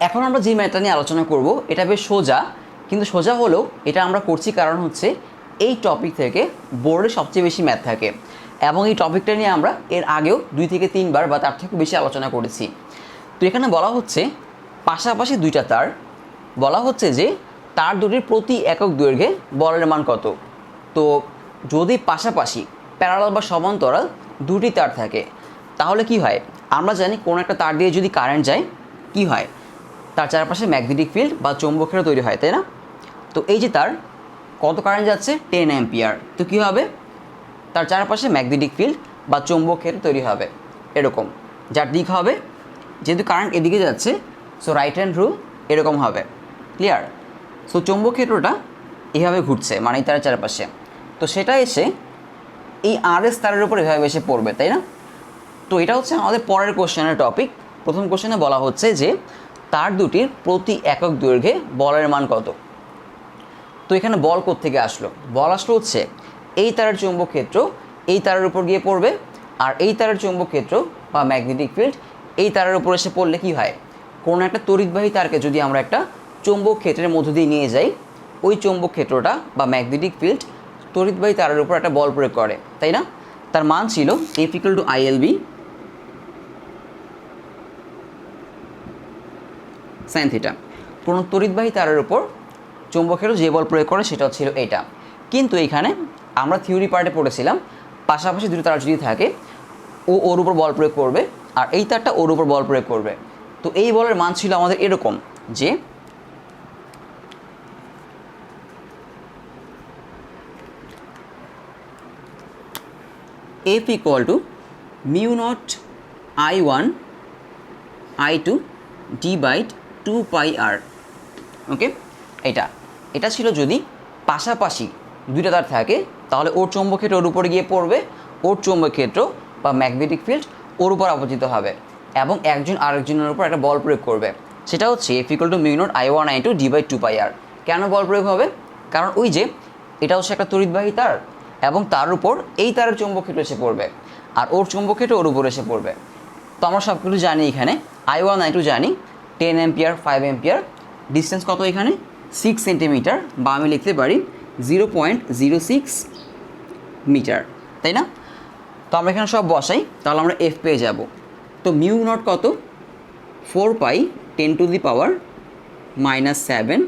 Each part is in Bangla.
এখন আমরা যে ম্যাথটা নিয়ে আলোচনা করব এটা বেশ সোজা, কিন্তু সোজা হলেও এটা আমরা করছি কারণ হচ্ছে এই টপিক থেকে বোর্ডে সবচেয়ে বেশি ম্যাথ থাকে এবং এই টপিকটা নিয়ে আমরা এর আগেও 2 থেকে 3 বার বা তার থেকে বেশি আলোচনা করেছি। তো এখানে বলা হচ্ছে পাশাপাশি দুইটা তার, বলা হচ্ছে যে তার দুটির প্রতি একক দৈর্ঘ্যে বলের মান কত। তো যদি পাশাপাশি প্যারালাল বা সমান্তরাল দুটি তার থাকে তাহলে কি হয়, আমরা জানি কোনো একটা তার দিয়ে যদি কারেন্ট যায় কি হয়, তার চারপাশে ম্যাগনেটিক ফিল্ড বা চৌম্বক ক্ষেত্র তৈরি হয়, তাই না? তো এই যে তার কত কারেন্ট যাচ্ছে 10 অ্যাম্পিয়ার, তো কী হবে, তার চারপাশে ম্যাগনেটিক ফিল্ড বা চৌম্বক ক্ষেত্র তৈরি হবে এরকম, যার দিক হবে, যেহেতু কারেন্ট এদিকে যাচ্ছে সো রাইট হ্যান্ড রুল এরকম হবে। ক্লিয়ার? সো চৌম্বক ক্ষেত্রটা এভাবে ঘুরছে মানে এই তারের চারপাশে, তো সেটা এসে এই RS তারের উপর এভাবে এসে পড়বে, তাই না? তো এটা হচ্ছে আমাদের পরের কোশ্চেনের টপিক। প্রথম কোশ্চেনে বলা হচ্ছে যে তার দুটির প্রতি একক দৈর্ঘ্যে বলের মান কত। তো এখানে বল কোত্থেকে আসলো? বল আসলো হচ্ছে এই তারের চৌম্বক ক্ষেত্র এই তারের উপর গিয়ে পড়বে, আর এই তারের চৌম্বক ক্ষেত্র বা ম্যাগনেটিক ফিল্ড এই তারের উপর এসে পড়লে কি হয়, কোনো একটা তড়িৎবাহী তারকে যদি আমরা একটা চৌম্বক ক্ষেত্রের মধ্য দিয়ে নিয়ে যাই, ওই চৌম্বক ক্ষেত্রটা বা ম্যাগনেটিক ফিল্ড তড়িৎবাহী তারের উপর একটা বল প্রয়োগ করে, তাই না? তার মান ছিল F=ILB sin θ। কোনো তড়িৎবাহী তারের উপর চৌম্বক ক্ষেত্র যে বল প্রয়োগ করে সেটা ছিল এটা। কিন্তু এইখানে আমরা থিওরি পার্টে পড়েছিলাম পাশাপাশি দুটো তার যদি থাকে ও ওর উপর বল প্রয়োগ করবে আর এই তারটা ওর উপর বল প্রয়োগ করবে। তো এই বলের মান ছিল আমাদের এরকম যে F=μ0I1I2d/2πr। ওকে, এটা ছিল যদি পাশাপাশি দুইটা তার থাকে তাহলে ওর চৌম্বক ক্ষেত্র ওর উপরে গিয়ে পড়বে, ওর চৌম্বক ক্ষেত্র বা ম্যাগনেটিক ফিল্ড ওর উপর আবর্তিত হবে এবং একজন আরেকজনের উপর একটা বল প্রয়োগ করবে। সেটা হচ্ছে F=μ0I1I2d/2πr। কেন বল প্রয়োগ হবে? কারণ ওই যে এটা হচ্ছে একটা তড়িৎবাহী তার এবং তার উপর এই তারের চৌম্বক ক্ষেত্র এসে পড়বে আর ওর চৌম্বক ক্ষেত্র ওর উপর এসে পড়বে। তো আমরা সব কিছু জানি, এখানে I1 I2 জানি 10 অ্যাম্পিয়ার 5 অ্যাম্পিয়ার, ডিস্টেন্স কত এখানে 6 সেন্টিমিটার বা আমি লিখতে পারি 0.06 মিটার, তাই না? তো আমরা এখানে সব বসাই তাহলে আমরা F পেয়ে যাব। তো μ0 কত 4π10⁻⁻7,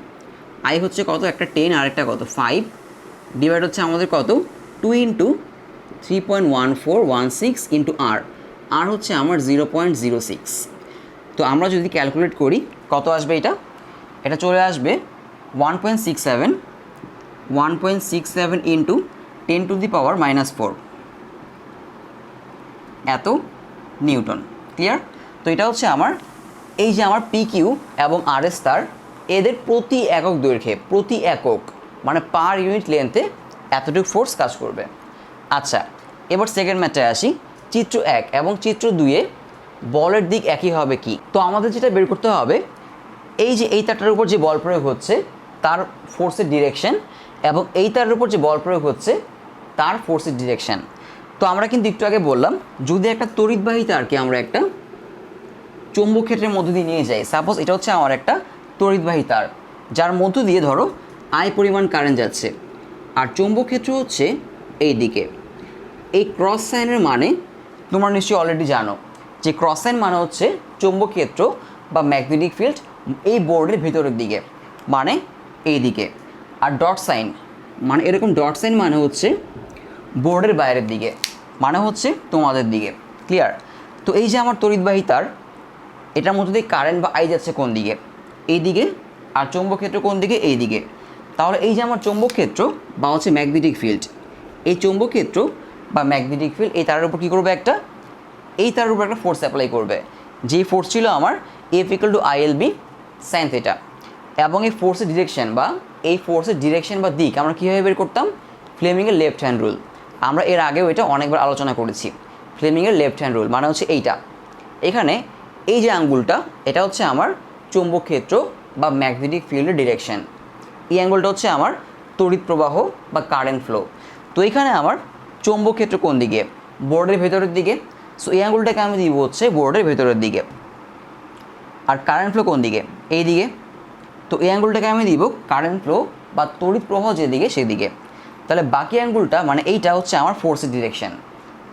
I হচ্ছে কত একটা 10 আর একটা কত 5, ডিভাইড হচ্ছে আমাদের কত 2 × 3.1416 × r হচ্ছে আমার 0.06। তো আমরা যদি ক্যালকুলেট করি কত আসবে, এটা চলে আসবে 1.67 × 10⁻⁻4 এত নিউটন। ক্লিয়ার? তো এটা হচ্ছে আমার এই যে আমার PQ এবং RS তার এদের প্রতি একক দৈর্ঘ্যে, প্রতি একক মানে পার ইউনিট লেন্থে এতটুকু ফোর্স কাজ করবে। আচ্ছা, এবার সেকেন্ড ম্যাথটায় আসি। চিত্র 1 এবং চিত্র 2-এ বলের দিক একই হবে কি? তো আমাদের যেটা বের করতে হবে এই যে এই তারটার উপর যে বল প্রয়োগ হচ্ছে তার ফোর্সের ডিরেকশন এবং এই তারের উপর যে বল প্রয়োগ হচ্ছে তার ফোর্সের ডিরেকশন। তো আমরা কিন্তু একটু আগে বললাম যদি একটা তড়িৎবাহী তারকে আমরা একটা চৌম্বক ক্ষেত্রের মধ্য দিয়ে নিয়ে যাই, সাপোজ এটা হচ্ছে আমার একটা তড়িৎবাহী তার যার মধ্য দিয়ে ধরো I পরিমাণ কারেন্ট যাচ্ছে আর চৌম্বক ক্ষেত্র হচ্ছে এই দিকে, এই ক্রস সাইনের মানে তোমরা নিশ্চয়ই অলরেডি জানো যে ক্রস সাইন মানে হচ্ছে চৌম্বক ক্ষেত্র বা ম্যাগনেটিক ফিল্ড এই বোর্ডের ভিতরের দিকে মানে এই দিকে, আর ডট সাইন মানে এরকম ডট সাইন মানে হচ্ছে বোর্ডের বাইরের দিকে মানে হচ্ছে তোমাদের দিকে। ক্লিয়ার? তো এই যে আমার তড়িৎবাহী তার এটার মধ্যে দিয়ে কারেন্ট বা I যাচ্ছে কোন দিকে, এই দিকে, আর চৌম্বক ক্ষেত্র কোন দিকে, এই দিকে। তাহলে এই যে আমার চৌম্বক ক্ষেত্র বা হচ্ছে ম্যাগনেটিক ফিল্ড, এই চৌম্বক ক্ষেত্র বা ম্যাগনেটিক ফিল্ড এই তারের উপর কী করবে, এই তারের উপর একটা ফোর্স অ্যাপ্লাই করবে, যেই ফোর্স ছিল আমার F=ILB sin θ। এবং এই ফোর্সের ডিরেকশন বা এই ফোর্সের ডিরেকশন বা দিক আমরা কীভাবে বের করতাম, ফ্লেমিংয়ের লেফট হ্যান্ড রুল। আমরা এর আগেও এটা অনেকবার আলোচনা করেছি। ফ্লেমিংয়ের লেফট হ্যান্ড রুল মানে হচ্ছে এইটা, এখানে এই যে আঙ্গুলটা এটা হচ্ছে আমার চৌম্বক ক্ষেত্র বা ম্যাগনেটিক ফিল্ডের ডিরেকশন, এই অ্যাঙ্গুলটা হচ্ছে আমার তড়িৎ প্রবাহ বা কারেন্ট ফ্লো। তো এখানে আমার চৌম্বক ক্ষেত্র কোন দিকে, বোর্ডের ভেতরের দিকে, সো এই আঙ্গুলটাকে আমি দিব হচ্ছে বোর্ডের ভেতরের দিকে। আর কারেন্ট ফ্লো কোন দিকে? এই দিকে। তো এই অ্যাঙ্গুলটাকে আমি দিব কারেন্ট ফ্লো বা তড়িৎ প্রবাহ যেদিকে সেদিকে। তাহলে বাকি অ্যাঙ্গুলটা মানে এইটা হচ্ছে আমার ফোর্সের ডিরেকশন।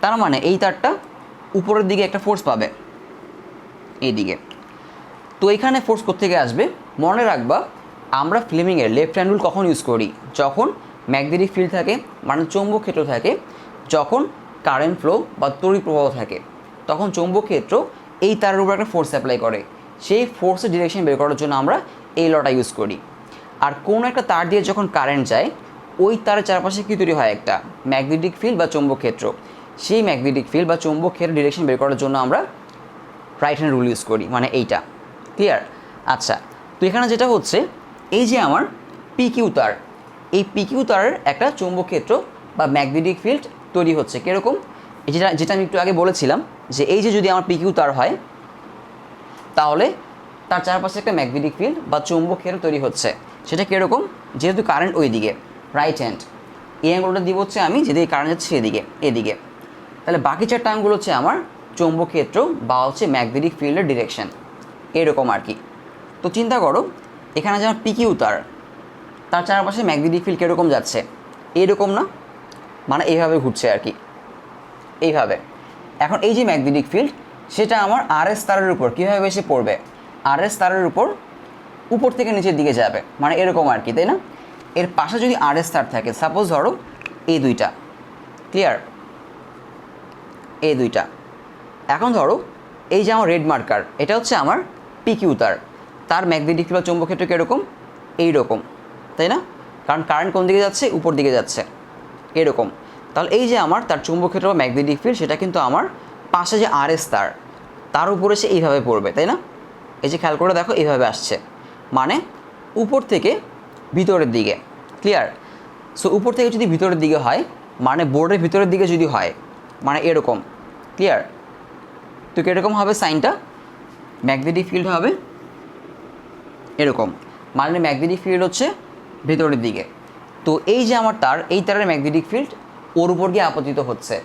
তার মানে এই তারটা উপরের দিকে একটা ফোর্স পাবে এইদিকে। তো এখানে ফোর্স কোত্থেকে আসবে? মনে রাখবা আমরা ফ্লেমিংয়ের লেফট হ্যান্ড রুল কখন ইউজ করি? যখন ম্যাগনেটিক ফিল্ড থাকে, মানে চৌম্বক ক্ষেত্র থাকে, যখন কারেন্ট ফ্লো বা তড়িৎ প্রবাহ থাকে, তখন চৌম্বক ক্ষেত্র এই তারের উপর একটা ফোর্স অ্যাপ্লাই করে। সেই ফোর্সের ডিরেকশন বের করার জন্য আমরা এই লটা ইউজ করি। আর কোনো একটা তার দিয়ে যখন কারেন্ট যায়, ওই তারের চারপাশে কী তৈরি হয়? একটা ম্যাগনেটিক ফিল্ড বা চৌম্বক ক্ষেত্র। সেই ম্যাগনেটিক ফিল্ড বা চৌম্বক ক্ষেত্রের ডিরেকশন বের করার জন্য আমরা রাইট হ্যান্ড রুল ইউজ করি, মানে এইটা। ক্লিয়ার? আচ্ছা, তো এখানে যেটা হচ্ছে, এই যে আমার পিকিউ তার, এই পিকিউ তারের একটা চৌম্বক ক্ষেত্র বা ম্যাগনেটিক ফিল্ড তৈরি হচ্ছে। কীরকম? যেটা আমি একটু আগে বলেছিলাম যে এই যে যদি আমার পিকিউ তার হয়, তাহলে তার চারপাশে একটা ম্যাগনেটিক ফিল্ড বা চৌম্বক ক্ষেত্র তৈরি হচ্ছে। সেটা কীরকম? যেহেতু কারেন্ট ওই দিকে, রাইট হ্যান্ড, এই অ্যাঙ্গুলটা দিব হচ্ছে আমি যেদিকে কারেন্ট যাচ্ছে সেদিকে, এদিকে। তাহলে বাকি চারটা আঙ্গুল হচ্ছে আমার চৌম্বক ক্ষেত্র বা হচ্ছে ম্যাগনেটিক ফিল্ডের ডিরেকশন, এরকম আর কি। তো চিন্তা করো, এখানে যেমন পিকিউ তার চারপাশে ম্যাগনেটিক ফিল্ড কীরকম যাচ্ছে? এরকম না? মানে এইভাবে ঘুরছে আর কি, এইভাবে। এখন এই যে ম্যাগনেটিক ফিল্ড, সেটা আমার আরএস তারের উপর কীভাবে এসে পড়বে? আরএস তারের উপর থেকে নিচের দিকে যাবে, মানে এরকম আর কি, তাই না? এর পাশে যদি আরএস তার থাকে, সাপোজ ধরো এই দুইটা, ক্লিয়ার? এই দুইটা। এখন ধরো এই যে আমার রেড মার্কার, এটা হচ্ছে আমার পিকিউ তার ম্যাগনেটিক ফিল্ড বা চৌম্বক ক্ষেত্র কীরকম? এইরকম, তাই না? কারণ কারেন্ট কোন দিকে যাচ্ছে? উপর দিকে যাচ্ছে, এরকম। তাহলে এই যে আমার তার চৌম্বক ক্ষেত্র বা ম্যাগনেটিক ফিল্ড, সেটা কিন্তু আমার পাশে যে আরএস তার উপরে সে এইভাবে পড়বে, তাই না? এই যে খেয়াল করে দেখো, এইভাবে আসছে, মানে উপর থেকে ভিতরের দিকে। ক্লিয়ার? সো উপর থেকে যদি ভিতরের দিকে হয়, মানে বোর্ডের ভিতরের দিকে যদি হয়, মানে এরকম। ক্লিয়ার? তো কীরকম হবে সাইনটা? ম্যাগনেটিক ফিল্ড হবে এরকম, মানে ম্যাগনেটিক ফিল্ড হচ্ছে ভেতরের দিকে। তো এই যে আমার তার, এই তারের ম্যাগনেটিক ফিল্ড ওর উপর গিয়ে আপতিত হচ্ছে।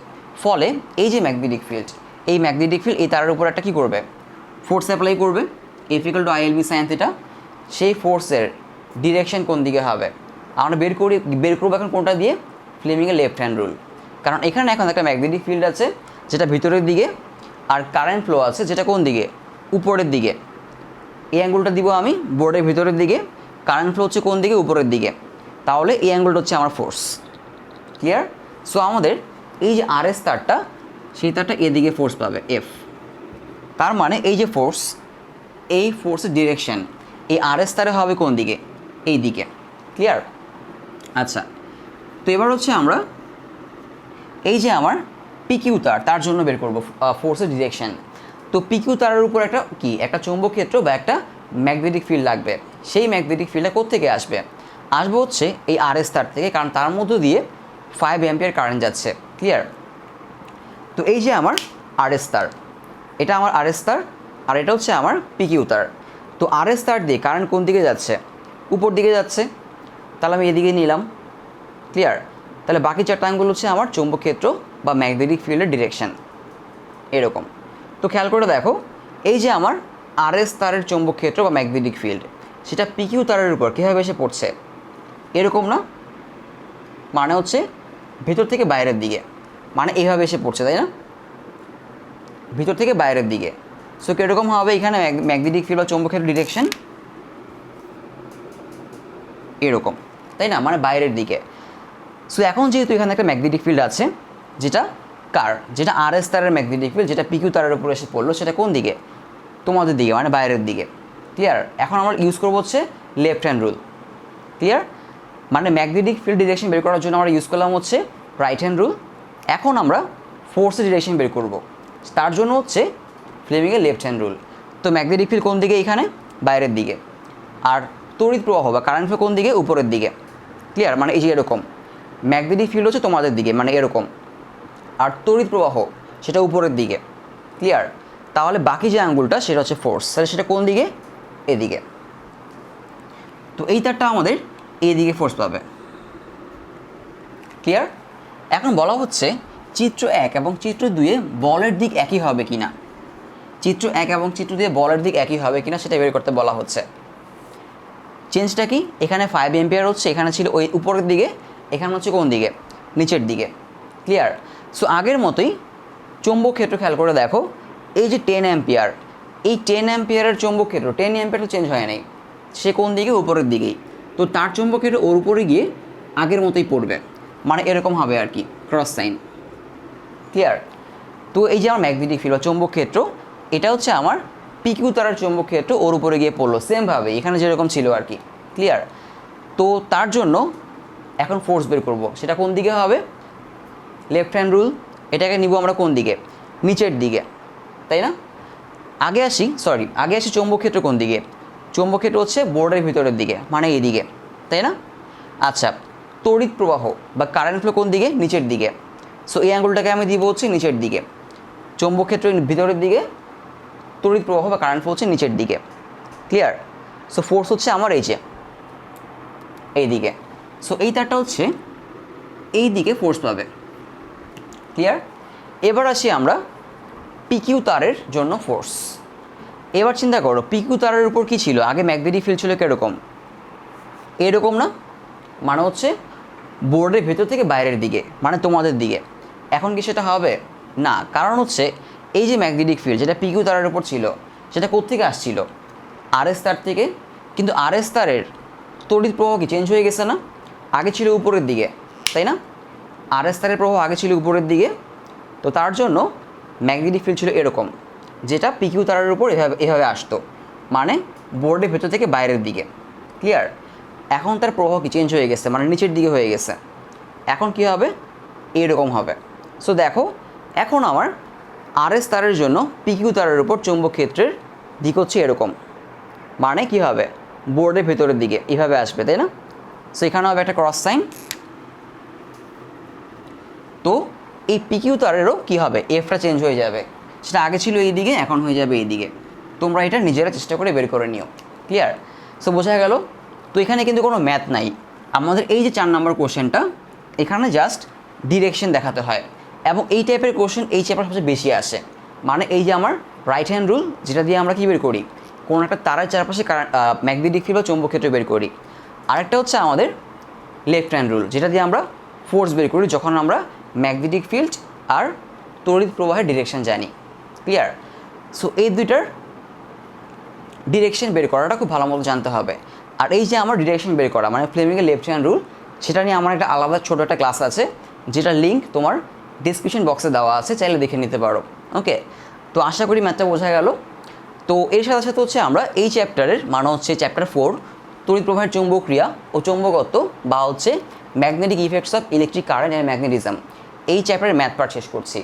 ফলে এই যে ম্যাগনেটিক ফিল্ড, এই ম্যাগনেটিক ফিল্ড এই তারের উপর একটা কী করবে? ফোর্স অ্যাপ্লাই করবে, F=ILB sin θ। সেই ফোর্সের ডিরেকশন কোন দিকে হবে? আমরা বের করবো এখন কোনটা দিয়ে? ফ্লেমিংয়ের লেফট হ্যান্ড রুল। কারণ এখানে এখন একটা ম্যাগনেটিক ফিল্ড আছে যেটা ভিতরের দিকে, আর কারেন্ট ফ্লো আছে যেটা কোন দিকে? উপরের দিকে। এই অ্যাঙ্গুলটা দিব আমি বোর্ডের ভিতরের দিকে, কারেন্ট ফ্লো হচ্ছে কোন দিকে? উপরের দিকে। তাহলে এই অ্যাঙ্গুলটা হচ্ছে আমার ফোর্স। ক্লিয়ার? সো আমাদের এই যে আরএস তারটা, সেই তারটা এদিকে ফোর্স পাবে এফ। তার মানে এই যে ফোর্স, এই ফোর্সের ডিরেকশন এই আরএস তারে হবে কোন দিকে? এই দিকে। ক্লিয়ার? আচ্ছা, তো এবার হচ্ছে আমরা এই যে আমার পিকিউ তার জন্য বের করব ফোর্সের ডিরেকশন। তো পিকিউ তারের উপর একটা চৌম্বক ক্ষেত্র বা একটা ম্যাগনেটিক ফিল্ড লাগবে। সেই ম্যাগনেটিক ফিল্ডটা কোত্থেকে আসবে? আসবে হচ্ছে এই আরএস তার থেকে, কারণ তার মধ্য দিয়ে 5 অ্যাম্পিয়ার কারেন্ট যাচ্ছে। ক্লিয়ার? তো এই যে আমার আরএস তার, এটা আমার আরএস তার, আর এটা হচ্ছে আমার পিকিউ তার। তো আরএস তার দিয়ে কারেন্ট কোন দিকে যাচ্ছে? উপর দিকে যাচ্ছে। তাহলে আমি এদিকে নিলাম। ক্লিয়ার? তাহলে বাকি চারটা আঙ্গুল হচ্ছে আমার চৌম্বক ক্ষেত্র বা ম্যাগনেটিক ফিল্ডের ডিরেকশন, এরকম। তো খেয়াল করে দেখো, এই যে আমার আরএস তারের চৌম্বক ক্ষেত্র বা ম্যাগনেটিক ফিল্ড, সেটা পিকিউ তারের উপর কীভাবে এসে পড়ছে? এরকম না? মানে হচ্ছে ভিতর থেকে বাইরের দিকে, মানে এইভাবে এসে পড়ছে, তাই না? ভিতর থেকে বাইরের দিকে। সো কীরকম হবে এখানে ম্যাগনেটিক ফিল্ড বা চৌম্বক ক্ষেত্র ডিরেকশন? এরকম, তাই না? মানে বাইরের দিকে। সো এখন যেহেতু এখানে একটা ম্যাগনেটিক ফিল্ড আছে, যেটা আরএস তারের ম্যাগনেটিক ফিল্ড, যেটা পিকিউ তারের উপর এসে পড়লো, সেটা কোন দিকে? তোমাদের দিকে, মানে বাইরের দিকে। ক্লিয়ার? এখন আমরা ইউজ করবো হচ্ছে লেফট হ্যান্ড রুল। ক্লিয়ার? মানে ম্যাগনেটিক ফিল্ড ডিরেকশন বের করার জন্য আমরা ইউজ করলাম হচ্ছে রাইট হ্যান্ড রুল। এখন আমরা ফোর্সের ডিরেকশন বের করব, তার জন্য হচ্ছে ফ্লেমিংয়ের লেফট হ্যান্ড রুল। তো ম্যাগনেটিক ফিল্ড কোন দিকে? এখানে বাইরের দিকে। আর তড়িৎ প্রবাহ বা কারেন্ট ফ্লো কোন দিকে? উপরের দিকে। ক্লিয়ার? মানে এই যে এরকম ম্যাগনেটিক ফিল্ড হচ্ছে তোমাদের দিকে, মানে এরকম, আর তড়িৎ প্রবাহ সেটা উপরের দিকে। ক্লিয়ার? তাহলে বাকি যে আঙ্গুলটা সেটা হচ্ছে ফোর্স, তাহলে সেটা কোন দিকে? এদিকে। তো এই তারটা আমাদের এদিকে ফোর্স পাবে। ক্লিয়ার? এখন বলা হচ্ছে চিত্র 1 এবং চিত্র 2-এ বলের দিক একই হবে কি না। চিত্র 1 এবং চিত্র 2 বলের দিক একই হবে কিনা সেটা বের করতে বলা হচ্ছে। চেঞ্জটা কি, এখানে 5 এম্পিয়ার হচ্ছে, এখানে ছিল ওই উপরের দিকে, এখানে হচ্ছে কোন দিকে, নিচের দিকে। ক্লিয়ার? সো আগের মতোই চৌম্বক ক্ষেত্র খেয়াল করে দেখো, এই যে 10 অ্যাম্পিয়ার, এই 10 অ্যাম্পিয়ারের চৌম্বক ক্ষেত্র 10 অ্যাম্পিয়ার তো চেঞ্জ হয় নাই, সে কোন দিকে, উপরের দিকেই। তো তার চৌম্বক ক্ষেত্র ওর উপরে গিয়ে আগের মতোই পড়বে, মানে এরকম হবে আর কি, ক্রস সাইন। ক্লিয়ার? তো এই যে আমার ম্যাগনেটিক ফিল্ড বা চৌম্বক ক্ষেত্র, এটা হচ্ছে আমার পিকিউ তারার চৌম্বক ক্ষেত্র ওর উপরে গিয়ে পড়লো সেমভাবে এখানে যেরকম ছিল আর কি। ক্লিয়ার? তো তার জন্য এখন ফোর্স বের করব, সেটা কোন দিকে হবে, লেফট হ্যান্ড রুল, এটাকে নিব আমরা কোন দিকে, নিচের দিকে, তাই না? আগে আসি চৌম্বক ক্ষেত্র কোন দিকে, চৌম্বক ক্ষেত্র হচ্ছে বোর্ডের ভিতরের দিকে, মানে এই দিকে, তাই না? আচ্ছা, তড়িৎ প্রবাহ বা কারেন্ট ফ্লো কোন দিকে, নিচের দিকে। সো এই অ্যাঙ্গুলটাকে আমি দিব হচ্ছে নিচের দিকে, চৌম্বক ক্ষেত্র ভিতরের দিকে, তড়িৎ প্রবাহ বা কারেন্ট ফ্লো হচ্ছে নিচের দিকে। ক্লিয়ার? সো ফোর্স হচ্ছে আমার এই যে এই দিকে, সো এই তারটা হচ্ছে এই দিকে ফোর্স পাবে। ক্লিয়ার? এবার আসি আমরা পিকিউ তারের জন্য ফোর্স। এবার চিন্তা করো পিকিউ তারের উপর কি ছিল, আগে ম্যাগনেটিক ফিল্ড ছিল কীরকম, এরকম না, মানে হচ্ছে বোর্ডের ভেতর থেকে বাইরের দিকে, মানে তোমাদের দিকে। এখন কি সেটা হবে না, কারণ হচ্ছে এই যে ম্যাগনেটিক ফিল্ড যেটা পিকিউ তারের উপর ছিল, সেটা কোত্থেকে আসছিল, আরএস তার থেকে। কিন্তু আরএস তারের তড়িৎ প্রবাহ কি চেঞ্জ হয়ে গেছে না, আগে ছিল উপরের দিকে, তাই না? আরএস তারের প্রবাহ আগে ছিল উপরের দিকে, তো তার জন্য ম্যাগনেটিক ফিল্ড ছিল এরকম, যেটা পিকিউ তারের উপর এভাবে আসতো, মানে বোর্ডের ভেতর থেকে বাইরের দিকে। ক্লিয়ার? এখন তার প্রবাহ কি চেঞ্জ হয়ে গেছে, মানে নিচের দিকে হয়ে গেছে। এখন কি হবে, এরকম হবে। সো দেখো এখন আমার আরএস তারের জন্য পিকিউ তারের উপর চৌম্বক ক্ষেত্রের দিক হচ্ছে এরকম, মানে কি হবে, বোর্ডের ভেতরের দিকে এইভাবে আসবে, তাই না? সো এখানে হবে একটা ক্রস সাইন। তো এই পিকিউ তারেরও কী হবে, এফটা চেঞ্জ হয়ে যাবে, সেটা আগে ছিল এই দিকে, এখন হয়ে যাবে এই দিকে। তোমরা এটা নিজেরা চেষ্টা করে বের করে নিও। ক্লিয়ার? সো বোঝা গেল? তো এখানে কিন্তু কোনো ম্যাথ নাই, আমাদের এই যে 4 নম্বর কোশ্চেনটা, এখানে জাস্ট ডিরেকশন দেখাতে হয়, এবং এই টাইপের কোশ্চেন এই চ্যাপ্টার সবচেয়ে বেশি আসে। মানে এই যে আমার রাইট হ্যান্ড রুল, যেটা দিয়ে আমরা কী বের করি, কোনো একটা তারের চারপাশে ম্যাগনেটিক ফিল্ড বা চৌম্বক ক্ষেত্র বের করি। আরেকটা হচ্ছে আমাদের লেফট হ্যান্ড রুল, যেটা দিয়ে আমরা ফোর্স বের করি যখন আমরা ম্যাগনেটিক ফিল্ড আর তড়িৎ প্রবাহের ডিরেকশন জানি। ক্লিয়ার? সো এই দুইটার ডিরেকশন বের করাটা খুব ভালো মতো জানতে হবে। আর এই যে আমার ডিরেকশন বের করা মানে ফ্লেমিংয়ের লেফট হ্যান্ড রুল, সেটা নিয়ে আমার একটা আলাদা ছোটো একটা ক্লাস আছে, যেটা লিঙ্ক তোমার ডিসক্রিপশন বক্সে দেওয়া আছে, চাইলে দেখে নিতে পারো। ওকে, তো আশা করি ম্যাথটা বোঝা গেল। তো এর সাথে সাথে হচ্ছে আমরা এই চ্যাপ্টারের মানে হচ্ছে চ্যাপ্টার 4 তড়িৎ প্রবাহের চৌম্বক ক্রিয়া ও চৌম্বকত্ব বা হচ্ছে magnetic effects of electric current and magnetism, এই চ্যাপ্টারের ম্যাথ পার্ট শেষ করছি।